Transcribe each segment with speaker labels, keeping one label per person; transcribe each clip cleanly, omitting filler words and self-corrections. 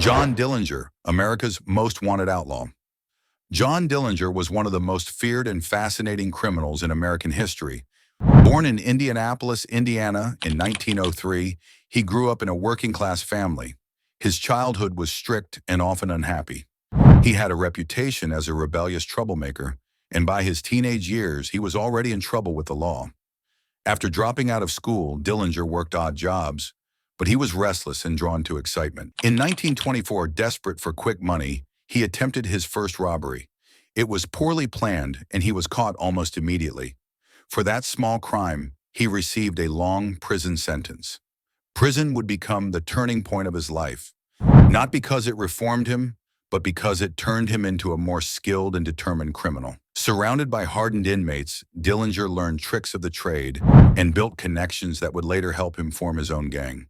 Speaker 1: John Dillinger, America's most wanted outlaw. John Dillinger was one of the most feared and fascinating criminals in American history. Born in Indianapolis, Indiana in 1903, he grew up in a working-class family. His childhood was strict and often unhappy. He had a reputation as a rebellious troublemaker, and by his teenage years, he was already in trouble with the law. After dropping out of school, Dillinger worked odd jobs, but he was restless and drawn to excitement. In 1924, desperate for quick money, he attempted his first robbery. It was poorly planned, and he was caught almost immediately. For that small crime, he received a long prison sentence. Prison would become the turning point of his life, not because it reformed him, but because it turned him into a more skilled and determined criminal. Surrounded by hardened inmates, Dillinger learned tricks of the trade and built connections that would later help him form his own gang.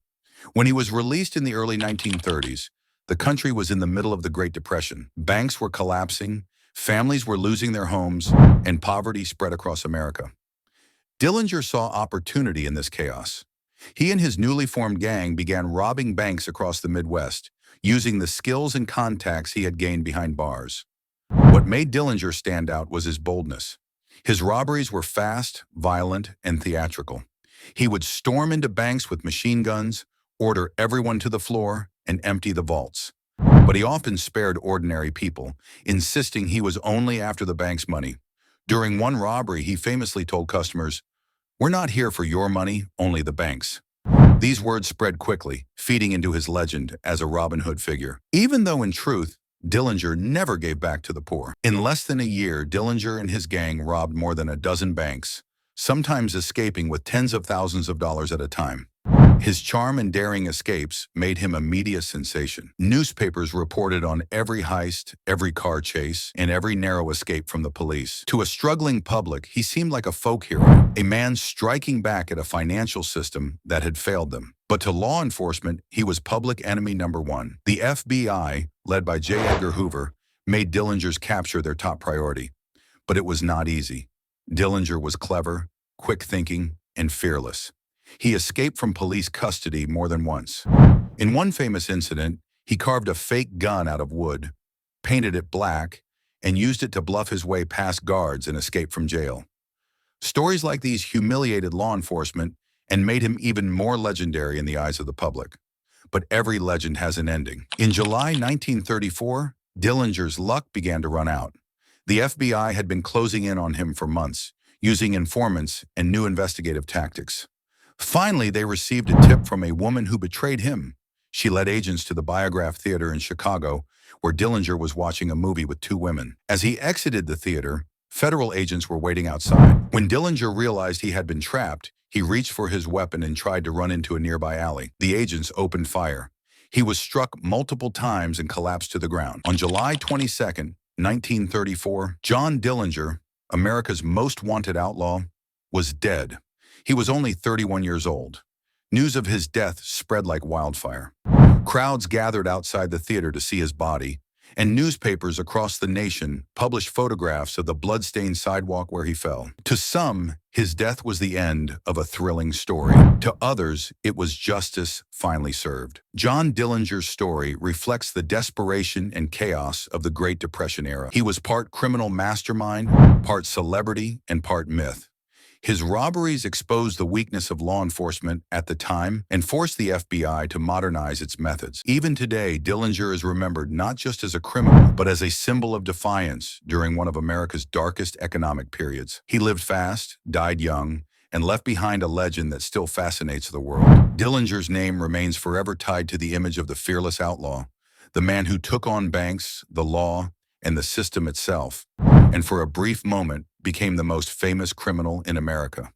Speaker 1: When he was released in the early 1930s, the country was in the middle of the Great Depression. Banks were collapsing, families were losing their homes, and poverty spread across America. Dillinger saw opportunity in this chaos. He and his newly formed gang began robbing banks across the Midwest, using the skills and contacts he had gained behind bars. What made Dillinger stand out was his boldness. His robberies were fast, violent, and theatrical. He would storm into banks with machine guns, order everyone to the floor, and empty the vaults. But he often spared ordinary people, insisting he was only after the bank's money. During one robbery, he famously told customers, "We're not here for your money, only the bank's." These words spread quickly, feeding into his legend as a Robin Hood figure. Even though in truth, Dillinger never gave back to the poor. In less than a year, Dillinger and his gang robbed more than a dozen banks, sometimes escaping with tens of thousands of dollars at a time. His charm and daring escapes made him a media sensation. Newspapers reported on every heist, every car chase, and every narrow escape from the police. To a struggling public, he seemed like a folk hero, a man striking back at a financial system that had failed them. But to law enforcement, he was public enemy number one. The FBI, led by J. Edgar Hoover, made Dillinger's capture their top priority. But it was not easy. Dillinger was clever, quick-thinking, and fearless. He escaped from police custody more than once. In one famous incident, he carved a fake gun out of wood, painted it black, and used it to bluff his way past guards and escape from jail. Stories like these humiliated law enforcement and made him even more legendary in the eyes of the public. But every legend has an ending. In July 1934, Dillinger's luck began to run out. The FBI had been closing in on him for months, using informants and new investigative tactics. Finally, they received a tip from a woman who betrayed him. She led agents to the Biograph Theater in Chicago, where Dillinger was watching a movie with two women. As he exited the theater, federal agents were waiting outside. When Dillinger realized he had been trapped, he reached for his weapon and tried to run into a nearby alley. The agents opened fire. He was struck multiple times and collapsed to the ground. On July 22, 1934, John Dillinger, America's most wanted outlaw, was dead. He was only 31 years old. News of his death spread like wildfire. Crowds gathered outside the theater to see his body, and newspapers across the nation published photographs of the blood-stained sidewalk where he fell. To some, his death was the end of a thrilling story. To others, it was justice finally served. John Dillinger's story reflects the desperation and chaos of the Great Depression era. He was part criminal mastermind, part celebrity, and part myth. His robberies exposed the weakness of law enforcement at the time and forced the FBI to modernize its methods. Even today, Dillinger is remembered not just as a criminal, but as a symbol of defiance during one of America's darkest economic periods. He lived fast, died young, and left behind a legend that still fascinates the world. Dillinger's name remains forever tied to the image of the fearless outlaw, the man who took on banks, the law, and the system itself, and for a brief moment became the most famous criminal in America.